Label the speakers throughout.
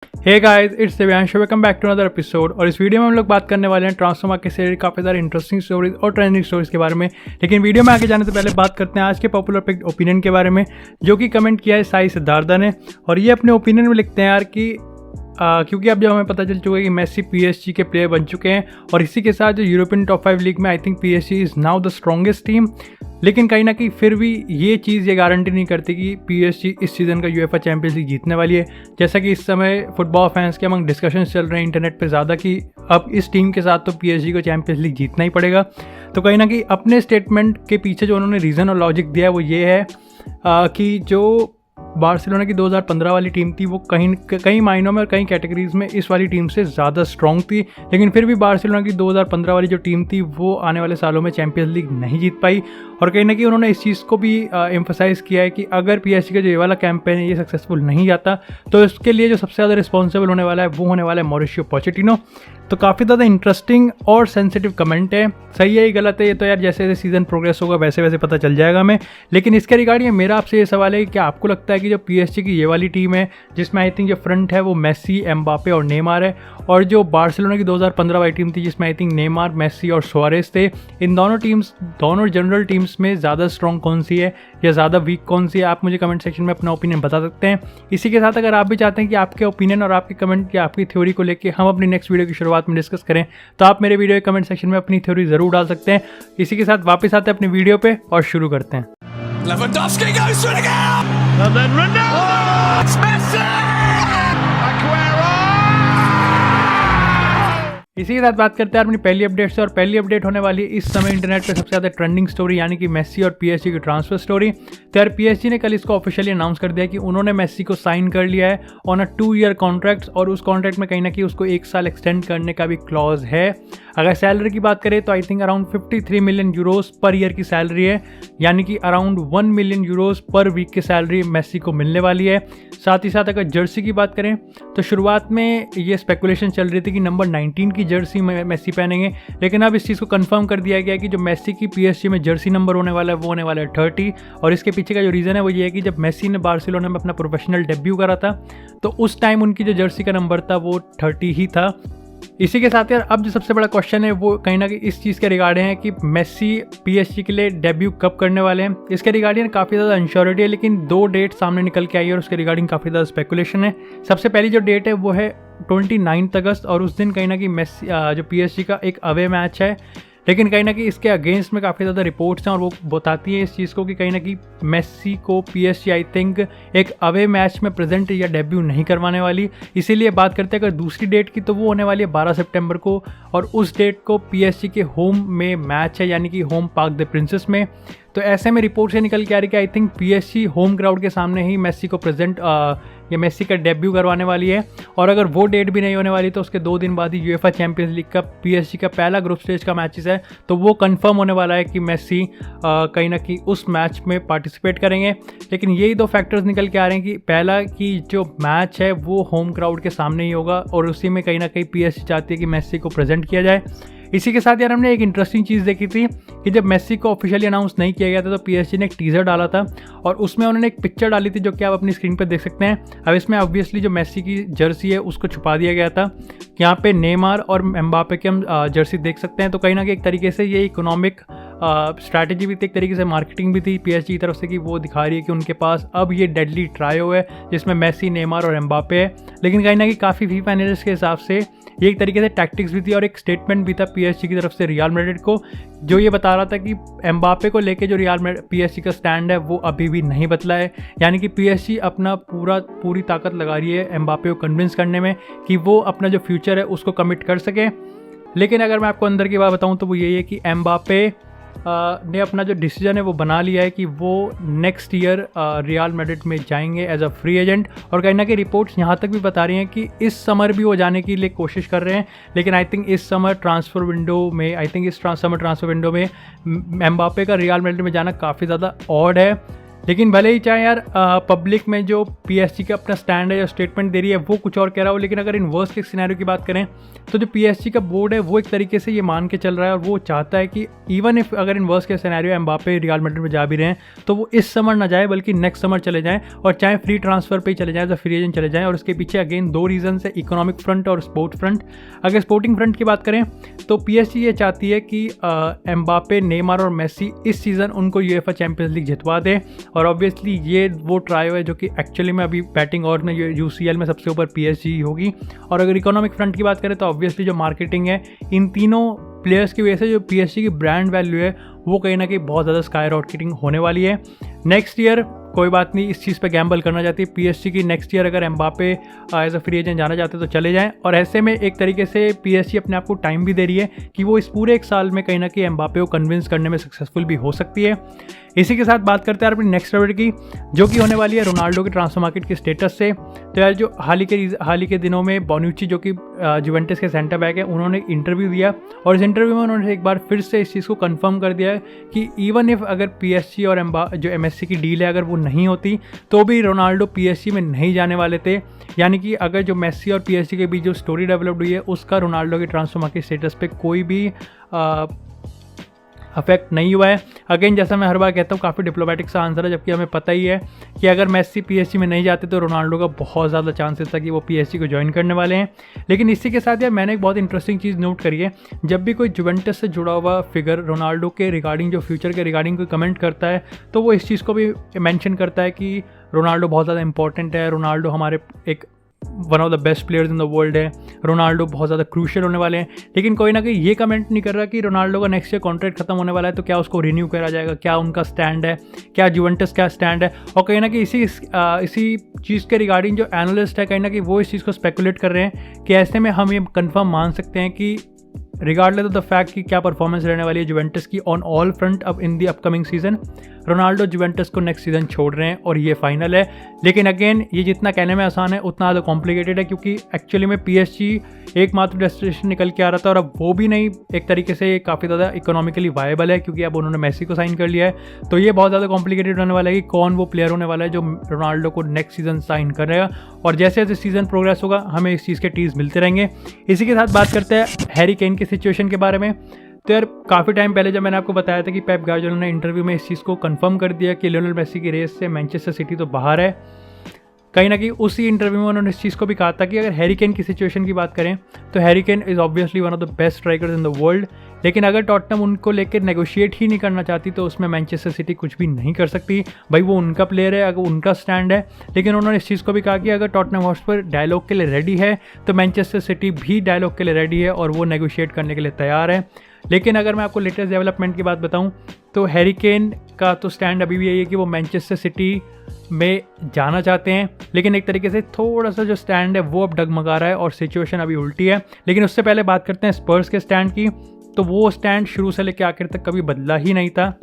Speaker 1: Hey guys, it's Divyansh, welcome back to another episode. और इस video में हम लोग बात करने वाले हैं ट्रांसफर मार्केट से काफ़ी सारी इंटरेस्टिंग स्टोरीज और ट्रेंडिंग स्टोरीज के बारे में। लेकिन वीडियो में आगे जाने से पहले बात करते हैं आज के पॉपुलर पिक ओपिनियन के बारे में, जो कि कमेंट किया है साई सिद्धार्था ने। और ये अपने ओपिनियन में लिखते हैं यार कि क्योंकि अब जब हमें पता चल चुका है कि मेसी पीएसजी के प्लेयर बन चुके हैं और इसी के साथ जो यूरोपियन टॉप 5 लीग में I think PSG is now the strongest team. लेकिन कहीं ना कहीं फिर भी ये चीज़ ये गारंटी नहीं करती कि पीएसजी इस सीज़न का यूएफए चैंपियंस लीग जीतने वाली है। जैसा कि इस समय फुटबॉल फैंस के अमंग डिस्कशन चल रहे हैं इंटरनेट पे ज़्यादा कि अब इस टीम के साथ तो पीएसजी को चैंपियंस लीग जीतना ही पड़ेगा। तो कहीं ना कहीं अपने स्टेटमेंट के पीछे जो उन्होंने रीज़न और लॉजिक दिया है वो ये है कि जो बार्सिलोना की 2015 वाली टीम थी वो कई मायनों में और कई कैटेगरीज में इस वाली टीम से ज़्यादा स्ट्रॉन्ग थी। लेकिन फिर भी बार्सिलोना की 2015 वाली जो टीम थी वो आने वाले सालों में चैंपियंस लीग नहीं जीत पाई। और कहीं ना कहीं उन्होंने इस चीज़ को भी एम्फसाइज़ किया है कि अगर पीएसजी का जो ये वाला कैंपेन है ये सक्सेसफुल नहीं जाता तो इसके लिए जो सबसे ज़्यादा रिस्पॉन्सिबल होने वाला है वो होने वाला है मॉरिशियो पोचेटिनो। तो काफ़ी ज़्यादा इंटरेस्टिंग और सेंसिटिव कमेंट है। सही है, ये गलत है, ये तो यार जैसे जैसे सीज़न प्रोग्रेस होगा वैसे वैसे पता चल जाएगा हमें। लेकिन इसके रिगार्डिंग मेरा आपसे ये सवाल है कि क्या आपको लगता है कि जो पीएसजी की ये वाली टीम है जिसमें आई थिंक जो फ्रंट है वो मेसी, एम्बापे और नेमार है, और जो बार्सिलोना की 2015 वाली टीम थी जिसमें आई थिंक नेमार, मेसी और सुआरेस थे, इन दोनों जनरल टीम्स में ज़्यादा स्ट्रॉन्ग कौन सी है या ज़्यादा वीक कौन सी है? आप मुझे कमेंट सेक्शन में अपना ओपिनियन बता सकते हैं। इसी के साथ अगर आप भी चाहते हैं कि आपके ओपिनियन और आपके कमेंट या आपकी थ्योरी को लेकर हम अपनी नेक्स्ट वीडियो की शुरुआत में डिस्कस करें तो आप मेरे वीडियो के कमेंट सेक्शन में अपनी थ्योरी ज़रूर डाल सकते हैं। इसी के साथ वापस आते हैं अपनी वीडियो पे और शुरू करते हैं।
Speaker 2: Lewandowski goes for it again! And then Ronaldo! Oh, it's Messi! Aguero!
Speaker 1: इसी के साथ बात करते हैं अपनी पहली अपडेट से, और पहली अपडेट होने वाली है इस समय इंटरनेट पे सबसे ज़्यादा ट्रेंडिंग स्टोरी यानी कि मेसी और पीएसजी की ट्रांसफर स्टोरी। तो यार पीएसजी ने कल इसको ऑफिशियली अनाउंस कर दिया कि उन्होंने मेसी को साइन कर लिया है ऑन अ 2 ईयर कॉन्ट्रैक्ट, और उस कॉन्ट्रैक्ट में कहीं ना कहीं उसको 1 साल एक्सटेंड करने का भी क्लॉज है। अगर सैलरी की बात करें तो I think around 53 million euros per year की सैलरी है, यानी कि around 1 million euros per week की सैलरी मेसी को मिलने वाली है। साथ ही साथ अगर जर्सी की बात करें तो शुरुआत में ये स्पेकुलेशन चल रही थी कि नंबर 19 की जर्सी मेसी पहनेंगे, लेकिन अब इस चीज़ को कंफर्म कर दिया गया है कि जो मेसी की पीएसजी में जर्सी नंबर होने वाला है वो होने वाला है 30। और इसके पीछे का जो रीज़न है वो ये है कि जब मेसी ने बार्सिलोना में अपना प्रोफेशनल डेब्यू करा था तो उस टाइम उनकी जो जर्सी का नंबर था वो 30 ही था। इसी के साथ यार अब जो सबसे बड़ा क्वेश्चन है वो कहीं ना कहीं इस चीज़ के रिगार्डिंग है कि मेसी पीएसजी के लिए डेब्यू कब करने वाले हैं। इसके रिगार्डिंग काफ़ी ज़्यादा अनश्योरिटी है, लेकिन 2 डेट सामने निकल के आई है और उसके रिगार्डिंग काफ़ी ज़्यादा स्पेकुलेशन है। सबसे पहली जो डेट है वो है 29 अगस्त, और उस दिन कहीं ना कहीं मेसी जो पीएसजी का एक अवे मैच है। लेकिन कहीं ना कहीं इसके अगेंस्ट में काफ़ी ज़्यादा रिपोर्ट्स हैं और वो बताती है इस चीज़ को कि कहीं ना कहीं मेसी को पीएसजी आई थिंक एक अवे मैच में प्रेजेंट या डेब्यू नहीं करवाने वाली। इसीलिए बात करते हैं अगर दूसरी डेट की तो वो होने वाली है 12 सितंबर को, और उस डेट को पीएसजी के होम में मैच है यानी कि होम पार्क द प्रिंसेस में। तो ऐसे में रिपोर्ट से निकल के आ रही कि I think PSG home crowd के सामने ही मेसी को या मेसी का डेब्यू करवाने वाली है। और अगर वो डेट भी नहीं होने वाली तो उसके 2 दिन बाद ही यूएफए चैंपियंस लीग का पीएसजी का पहला ग्रुप स्टेज का मैचेस है, तो वो कंफर्म होने वाला है कि मेसी कहीं ना कहीं उस मैच में पार्टिसिपेट करेंगे। लेकिन यही 2 फैक्टर्स निकल के आ रहे हैं कि पहला कि जो मैच है वो होम क्राउड के सामने ही होगा और उसी में कहीं ना कहीं पीएसजी चाहती है कि मेसी को प्रेजेंट किया जाए। इसी के साथ यार हमने एक इंटरेस्टिंग चीज़ देखी थी कि जब मेसी को ऑफिशियली अनाउंस नहीं किया गया था तो पीएसजी ने एक टीज़र डाला था और उसमें उन्होंने एक पिक्चर डाली थी जो कि आप अपनी स्क्रीन पर देख सकते हैं। अब इसमें ऑब्वियसली जो मेसी की जर्सी है उसको छुपा दिया गया था। यहाँ पे नेमार और एम्बापे की हम जर्सी देख सकते हैं। तो कहीं ना कहीं एक तरीके से ये इकोनॉमिक स्ट्रैटेजी भी थी, एक तरीके से मार्केटिंग भी थी पीएसजी की तरफ से कि वो दिखा रही है कि उनके पास अब ये डेडली ट्रायो है जिसमें मेसी, नेमार और एम्बापे है। लेकिन कहीं ना कहीं काफ़ी फीफा एनालिस्ट के हिसाब से ये एक तरीके से टैक्टिक्स भी थी और एक स्टेटमेंट भी था पीएसजी की तरफ से रियल मैड्रिड को, जो ये बता रहा था कि एम्बापे को लेके जो पीएसजी का स्टैंड है वो अभी भी नहीं बदला है। यानी कि पीएसजी अपना पूरी ताकत लगा रही है एम्बापे को कन्विंस करने में कि वो अपना जो फ्यूचर है उसको कमिट कर सके। लेकिन अगर मैं आपको अंदर की बात बताऊं तो वो यही है कि एम्बापे ने अपना जो डिसीजन है वो बना लिया है कि वो नेक्स्ट ईयर रियल मैड्रिड में जाएंगे एज अ फ्री एजेंट। और कहीं ना कहीं रिपोर्ट्स यहाँ तक भी बता रही हैं कि इस समर भी वो जाने के लिए कोशिश कर रहे हैं। लेकिन आई थिंक इस समर ट्रांसफ़र विंडो में समर ट्रांसफ़र विंडो में एम्बापे का रियल मैड्रिड में जाना काफ़ी ज़्यादा ऑड है। लेकिन भले ही चाहे यार पब्लिक में जो PSG का अपना स्टैंड है या स्टेटमेंट दे रही है वो कुछ और कह रहा हो, लेकिन अगर इन वर्स्ट केस सिनेरियो की बात करें तो जो PSG का बोर्ड है वो एक तरीके से ये मान के चल रहा है और वो चाहता है कि इवन इफ अगर in worst case scenario Mbappe real Madrid में जा भी रहे हैं तो वो इस समर ना जाए बल्कि नेक्स्ट समर चले जाएं, और चाहे फ्री ट्रांसफर पे ही चले जाएं, तो फ्री एजेंट चले जाएं। और उसके पीछे अगेन दो रीजन है, इकोनॉमिक फ्रंट और स्पोर्ट फ्रंट। अगर स्पोर्टिंग फ्रंट की बात करें तो PSG ये चाहती है कि एम्बापे, नेमार और मेसी इस सीज़न उनको UEFA चैंपियंस लीग जितवा दे, और ऑब्वियसली ये वो ट्रायो है जो कि एक्चुअली में अभी बैटिंग और में UCL में सबसे ऊपर PSG होगी। और अगर इकोनॉमिक फ्रंट की बात करें तो ऑब्वियसली जो मार्केटिंग है इन तीनों प्लेयर्स की वजह से जो PSG की ब्रांड वैल्यू है वो कहीं ना कहीं बहुत ज़्यादा स्काई रॉकेटिंग होने वाली है। नेक्स्ट ईयर कोई बात नहीं, इस चीज़ पे गैम्बल करना चाहती है PSG की। नेक्स्ट ईयर अगर Mbappe as a free agent जाना चाहते तो चले जाएं, और ऐसे में एक तरीके से PSG अपने आप को टाइम भी दे रही है कि वो इस पूरे एक साल में कहीं ना कहीं एम्बापे को कन्विंस करने में सक्सेसफुल भी हो सकती है। इसी के साथ बात करते हैं अपनी नेक्स्ट अपडेट की, जो कि होने वाली है रोनाल्डो के ट्रांसफर मार्केट के स्टेटस से। तो यार जो हाल ही के दिनों में बोनुच्ची जो कि जुवेंटस के सेंटर बैक है, उन्होंने इंटरव्यू दिया और इस इंटरव्यू में उन्होंने एक बार फिर से इस चीज़ को कंफर्म कर दिया है कि इवन इफ अगर PSG और जो MSC की डील है अगर वो नहीं होती तो भी रोनाल्डो PSG में नहीं जाने वाले थे। यानी कि अगर जो मेसी और PSG के बीच जो स्टोरी डेवलप्ड हुई है उसका रोनाल्डो के ट्रांसफर मार्केट स्टेटस पे कोई भी अफेक्ट नहीं हुआ है। अगेन जैसा मैं हर बार कहता हूँ काफ़ी डिप्लोमेटिक सा आंसर है, जबकि हमें पता ही है कि अगर मेसी PSG में नहीं जाते तो रोनाल्डो का बहुत ज़्यादा चांसेस था कि वो PSG को ज्वाइन करने वाले हैं। लेकिन इसी के साथ यार मैंने एक बहुत इंटरेस्टिंग चीज़ नोट करी है, जब भी कोई जुवेंटस से जुड़ा हुआ फिगर रोनाल्डो के रिगार्डिंग जो फ्यूचर के रिगार्डिंग कोई कमेंट करता है तो वो इस चीज़ को भी मेंशन करता है कि रोनाल्डो बहुत ज़्यादा इंपॉर्टेंट है, रोनाल्डो हमारे एक one of the best players in the world है, रोनाल्डो बहुत ज़्यादा क्रूशियल होने वाले हैं। लेकिन कोई ना कोई ये कमेंट नहीं कर रहा कि रोनाल्डो का नेक्स्ट ईयर कॉन्ट्रैक्ट खत्म होने वाला है तो क्या उसको रिन्यू करा जाएगा, क्या उनका स्टैंड है, क्या जुवेंटस का स्टैंड है। और कहीं ना कहीं इसी चीज़ के रिगार्डिंग जो एनालिस्ट है कहीं ना कहीं वो इस चीज़ को स्पेकुलेट कर रहे हैं कि ऐसे में हम ये कंफर्म मान सकते हैं कि रिगार्डलेस ऑफ द फैक्ट कि क्या परफॉर्मेंस रहने वाली है जुवेंटस की ऑन ऑल फ्रंट अब in the upcoming season, Ronaldo Juventus को नेक्स्ट सीजन छोड़ रहे हैं और ये फाइनल है। लेकिन अगेन ये जितना कहने में आसान है उतना ज़्यादा कॉम्प्लिकेटेड है, क्योंकि एक्चुअली में PSG एकमात्र डेस्टिनेशन निकल के आ रहा था और अब वो भी नहीं एक तरीके से काफ़ी ज़्यादा इकोनॉमिकली वायबल है, क्योंकि अब उन्होंने मेसी को साइन कर लिया है। तो ये बहुत ज़्यादा कॉम्प्लिकेटेड होने वाला है कि कौन वो प्लेयर होने वाला है जो रोनाल्डो को नेक्स्ट सीजन साइन करेगा, और जैसे जैसे सीजन प्रोग्रेस होगा हमें इस चीज़ के टीज मिलते रहेंगे। इसी के साथ बात करते हैं हैरी केन की सिचुएशन के बारे में। तो यार काफ़ी टाइम पहले जब मैंने आपको बताया था कि पेप गार्डियोला ने इंटरव्यू में इस चीज़ को कंफर्म कर दिया कि लियोनेल मेसी की रेस से मैनचेस्टर सिटी तो बाहर है, कहीं ना कहीं उसी इंटरव्यू में उन्होंने इस चीज़ को भी कहा था कि अगर हैरी केन की सिचुएशन की बात करें तो Harry Kane is obviously one of the best strikers in the world, लेकिन अगर टॉटनहम उनको लेकर नेगोशिएट ही नहीं करना चाहती तो उसमें मैनचेस्टर सिटी कुछ भी नहीं कर सकती। भाई वो उनका प्लेयर है, अगर उनका स्टैंड है। लेकिन उन्होंने इस चीज़ को भी कहा कि अगर टॉटनहम हॉटस्पर डायलॉग के लिए रेडी है तो मैनचेस्टर सिटी भी डायलॉग के लिए रेडी है और वो नेगोशिएट करने के लिए तैयार है। लेकिन अगर मैं आपको लेटेस्ट डेवलपमेंट की बात बताऊं तो हैरी केन का तो स्टैंड अभी भी यही है कि वो मैनचेस्टर सिटी में जाना चाहते हैं, लेकिन एक तरीके से थोड़ा सा जो स्टैंड है वो अब डगमगा रहा है और सिचुएशन अभी उल्टी है। लेकिन उससे पहले बात करते हैं स्पर्स के स्टैंड की। तो वो स्टैंड शुरू से लेकर आखिर तक कभी बदला ही नहीं था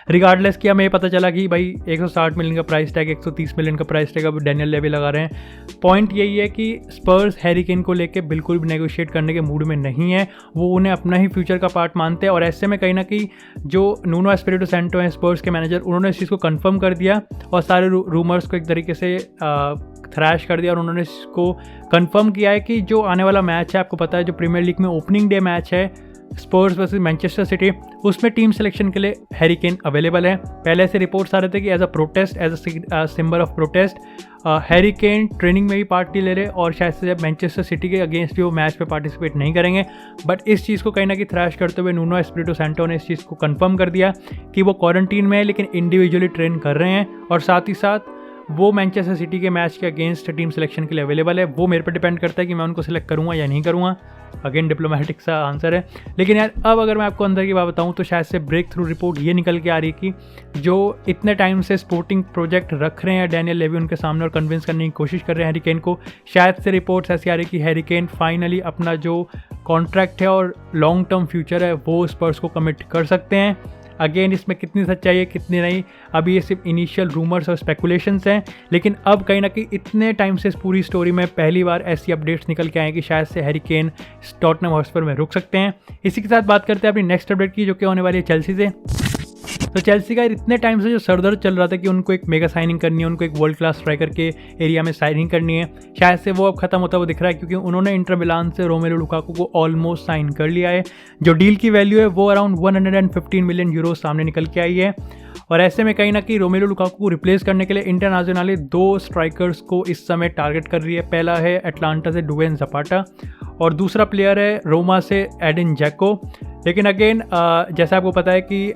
Speaker 1: रिगार्डलेस कि हमें पता चला कि भाई 160 मिलियन का प्राइस टैग, 130 मिलियन का प्राइस टैग अब डैनियल लेवी लगा रहे हैं। पॉइंट यही है कि स्पर्स हैरी केन को लेके बिल्कुल भी नेगोशिएट करने के मूड में नहीं है, वो उन्हें अपना ही फ्यूचर का पार्ट मानते हैं। और ऐसे में कहीं ना कहीं जो नुनो एस्पिरिटो सैंटो हैं स्पर्स के मैनेजर, उन्होंने इस चीज़ को कंफर्म कर दिया और सारे रूमर्स को एक तरीके से थ्रैश कर दिया और उन्होंने इसको कंफर्म किया है कि जो आने वाला मैच है, आपको पता है जो प्रीमियर लीग में ओपनिंग डे मैच है स्पर्स वर्सेस मैनचेस्टर सिटी, उसमें टीम सिलेक्शन के लिए हैरी केन अवेलेबल है। पहले से रिपोर्ट्स आ रहे थे कि as a protest, as a symbol of protest Harry Kane training में भी पार्टी ले रहे और शायद से जब मैनचेस्टर सिटी के अगेंस्ट भी वो मैच पे पार्टिसिपेट नहीं करेंगे। बट इस चीज़ को कहीं ना कहीं थ्रैश करते हुए नुनो एस्पिरिटो सैंटो ने इस चीज़ को कंफर्म कर दिया कि वो क्वारंटीन में है लेकिन इंडिविजुअली ट्रेन कर रहे हैं और साथ ही साथ वो मैनचेस्टर सिटी के मैच के अगेंस्ट टीम सिलेक्शन के लिए अवेलेबल है। वो मेरे पर डिपेंड करता है कि मैं उनको सिलेक्ट करूँगा या नहीं करूँगा। अगेन डिप्लोमेटिक सा आंसर है। लेकिन यार अब अगर मैं आपको अंदर की बात बताऊँ तो शायद से ब्रेक थ्रू रिपोर्ट ये निकल के आ रही कि जो इतने टाइम से स्पोर्टिंग प्रोजेक्ट रख रहे हैं डैनियल लेवी उनके सामने और कन्विंस करने की कोशिश कर रहे हैं हैरी केन को, शायद से रिपोर्ट्स ऐसी आ रही कि हैरी केन फाइनली अपना जो कॉन्ट्रैक्ट है और लॉन्ग टर्म फ्यूचर है वो स्पर्स को कमिट कर सकते हैं। अगेन इसमें कितनी सच्चाई है कितनी नहीं, अभी ये सिर्फ इनिशियल रूमर्स और स्पेकुलेशंस हैं। लेकिन अब कहीं ना कहीं इतने टाइम से इस पूरी स्टोरी में पहली बार ऐसी अपडेट्स निकल के आए कि शायद से हैरी केन टॉटनहम हॉटस्पर में रुक सकते हैं। इसी के साथ बात करते हैं अपनी नेक्स्ट अपडेट की, जो कि होने वाली है चेल्सी से। तो चेल्सी का इतने टाइम से जो सरदर्द चल रहा था कि उनको एक मेगा साइनिंग करनी है, उनको एक वर्ल्ड क्लास स्ट्राइकर के एरिया में साइनिंग करनी है, शायद से वो अब खत्म होता हुआ दिख रहा है, क्योंकि उन्होंने इंटर मिलान से रोमेलो लुकाकू को ऑलमोस्ट साइन कर लिया है। जो डील की वैल्यू है वो अराउंड 115 मिलियन यूरो सामने निकल के आई है। और ऐसे में कहीं ना कहीं रोमेलो लुकाकू को रिप्लेस करने के लिए इंटरनेशनल 2 स्ट्राइकर्स को इस समय टारगेट कर रही है। पहला है एटलांटा से डुवेन ज़पाटा और दूसरा प्लेयर है रोमा से एडिन जैको। लेकिन अगेन जैसा आपको पता है कि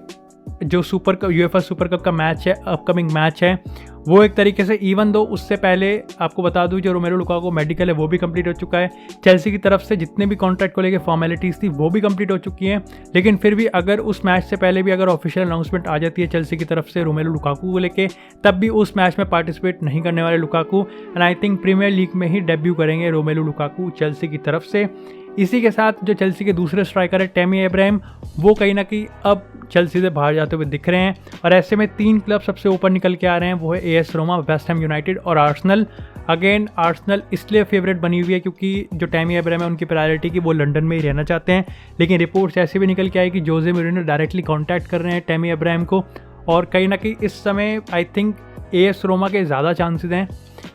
Speaker 1: जो यूएफए सुपर कप का मैच है, अपकमिंग मैच है, वो एक तरीके से इवन दो उससे पहले आपको बता दूं जो रोमेलो लुकाकू मेडिकल है वो भी कंप्लीट हो चुका है। चेल्सी की तरफ से जितने भी कॉन्ट्रैक्ट को लेकर फॉर्मेलिटीज़ थी वो भी कंप्लीट हो चुकी हैं। लेकिन फिर भी अगर उस मैच से पहले भी अगर ऑफिशियल अनाउंसमेंट आ जाती है चेल्सी की तरफ से रोमेलो लुकाकू को लेके, तब भी उस मैच में पार्टिसिपेट नहीं करने वाले Lukaku and I think Premier League में ही डेब्यू करेंगे रोमेलो लुकाकू चेल्सी की तरफ से। इसी के साथ जो चेल्सी के दूसरे स्ट्राइकर है टैमी एब्राहम, वो कहीं ना कहीं अब चेल्सी से बाहर जाते हुए दिख रहे हैं। और ऐसे में 3 क्लब सबसे ऊपर निकल के आ रहे हैं, वो है AS Roma, West Ham United और आर्सेनल। अगेन आर्सेनल इसलिए फेवरेट बनी हुई है क्योंकि जो टैमी एब्राहम है उनकी प्रायोरिटी की वो लंदन में ही रहना चाहते हैं। लेकिन रिपोर्ट्स ऐसे भी निकल के आए कि जोजे मोरिन्यो डायरेक्टली कॉन्टैक्ट कर रहे हैं टैमी एब्राहम को, और कहीं ना कहीं इस समय आई थिंक एएस रोमा के ज़्यादा चांसेस हैं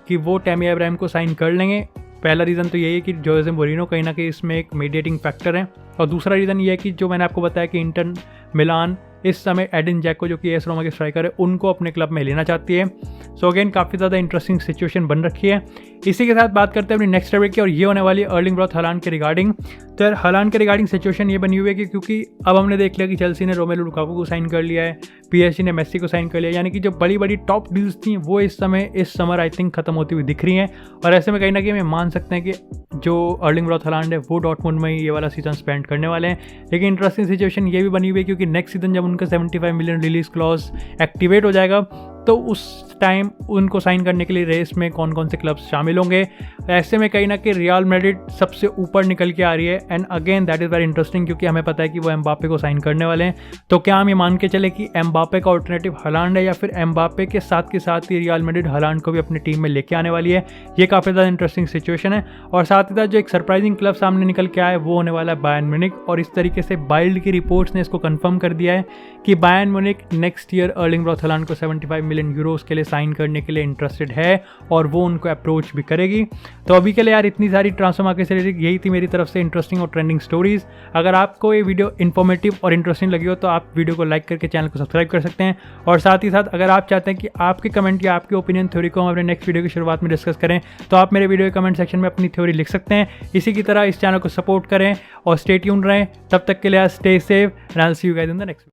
Speaker 1: कि वो टैमी एब्राहम को साइन कर लेंगे। पहला रीज़न तो यही है कि जोसे मोरिन्यो कहीं ना कहीं इसमें एक मीडिएटिंग फैक्टर है, और दूसरा रीज़न ये है कि जो मैंने आपको बताया कि इंटर मिलान इस समय एडिन जैको जो कि एएस रोमा के स्ट्राइकर है उनको अपने क्लब में लेना चाहती है। सो अगेन काफ़ी ज़्यादा इंटरेस्टिंग सिचुएशन बन रखी है। इसी के साथ बात करते हैं अपनी नेक्स्ट अपडेट की, और ये होने वाली है अर्लिंग ब्रॉट हालांड के रिगार्डिंग। तो यार हालांड के रिगार्डिंग सिचुएशन ये बनी हुई है कि क्योंकि अब हमने देख लिया कि चेल्सी ने रोमेलो लुकाकू को साइन कर लिया है, पीएसजी ने मेसी को साइन कर लिया, यानी कि जो बड़ी बड़ी टॉप डील्स थी वो इस समय इस समर आई थिंक खत्म होती हुई दिख रही हैं। और ऐसे में कहीं ना कहीं हमें मान सकते हैं कि जो अर्लिंग ब्रॉट हालांड है वो डॉर्टमुंड में ही ये वाला सीजन स्पेंड करने वाले हैं। लेकिन इंटरेस्टिंग सिचुएशन ये भी बनी हुई है क्योंकि नेक्स्ट सीजन जब उनका 75 मिलियन रिलीज क्लॉज एक्टिवेट हो जाएगा तो उस टाइम उनको साइन करने के लिए रेस में कौन कौन से क्लब्स शामिल होंगे। ऐसे में कहीं ना कहीं रियल मैड्रिड सबसे ऊपर निकल के आ रही है, and again that is very interesting क्योंकि हमें पता है कि वो एम्बापे को साइन करने वाले हैं। तो क्या हम ये मान के चले कि एम्बापे का ऑल्टरनेटिव हालांड है, या फिर एम्बापे के साथ ही रियल मैड्रिड हालांड को भी अपनी टीम में लेके आने वाली है? ये काफ़ी ज़्यादा इंटरेस्टिंग सिचुएशन है। और साथ ही साथ जो एक सरप्राइजिंग क्लब सामने निकल के आया है वो होने वाला है बायर्न म्यूनिख, और इस तरीके से बाइल्ड की रिपोर्ट्स ने इसको कंफर्म कर दिया है कि Bayern Munich next year Erling brought हालांड को 75 मिलियन यूरोस के लिए साइन करने के लिए इंटरेस्टेड है, और वो उनको अप्रोच भी करेगी। तो अभी के लिए यार इतनी सारी ट्रांसफर मार्केट से रिलेटेड यही थी मेरी तरफ से इंटरेस्टिंग और ट्रेंडिंग स्टोरीज। अगर आपको ये वीडियो इन्फॉर्मेटिव और इंटरेस्टिंग लगी हो तो आप वीडियो को लाइक करके चैनल को सब्सक्राइब कर सकते हैं। और साथ ही साथ अगर आप चाहते हैं कि आपके कमेंट या आपके ओपिनियन थ्योरी को हम अपने नेक्स्ट वीडियो की शुरुआत में डिस्कस करें तो आप मेरे वीडियो के कमेंट सेक्शन में अपनी थ्योरी लिख सकते हैं। इसी की तरह इस चैनल को सपोर्ट करें और स्टे ट्यून्ड रहें। तब तक के लिए stay safe and I will see you guys in the next.